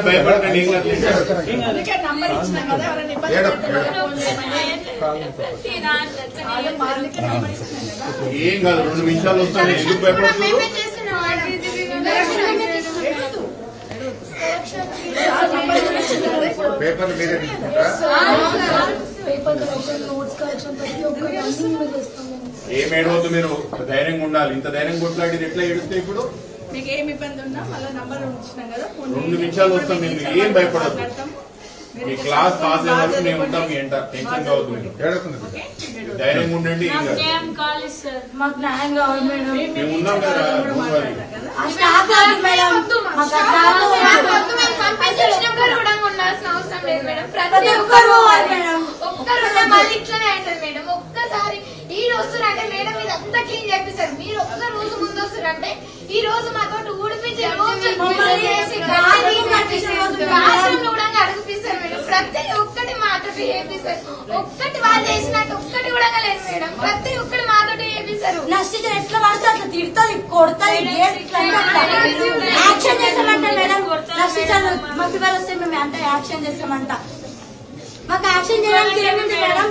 భయపడకండి ఏం కాదు 2 నిమిషాలు వస్తాను ఎందుకు భయపడుతున్నారు పేపర్ మీరే ఏం ఏడవద్దు మీరు ధైర్యంగా ఉండాలి ఇంత ధైర్యం కొట్లాడేది ఎట్లా ఏడుస్తే ఇప్పుడు మీకు ఏమి ఇబ్బంది ఉన్నా మళ్ళీ నంబర్ ఉంచినాం కదా 2 నిమిషాలు వస్తాం మీరు ఏం భయపడద్దు మీ క్లాస్ పాస్ అయ్యే వరకు మేము ఉంటాం మీ ఎంట టెన్షన్ కావద్దు మీరు ధైర్యంగా ఉండండి మాకు న్యాయం కావాలి మేడం మేము ఉన్నాం కదా ఒక్కసారి ఈ రోజు అంటే మేడం మీద అంతా క్లీన్ చేపిస్తారు మీరు ఒక్క రోజు ముందు వస్తారంటే ఈ రోజు మాతో ఊడిపించే రోజు అడిగిపిస్తారు మేడం ప్రతి ఒక్కటి మాతో చేపిస్తారు ఒక్కటి వాళ్ళు చేసినట్టు ఒక్కటి కూడా లేదు మేడం ప్రతి ఒక్కటి మాతో చేపిస్తారు నష్టం ఎట్లా పడితే అట్లా తిడుతుంది కొడుతుంది యాక్షన్ చేస్తామంట మేడం నష్టించాలి మాకు ఇవాళ వస్తే మేము అంటే యాక్షన్ చేస్తామంట మాకు యాక్షన్ చేయడానికి ఏముంది మేడం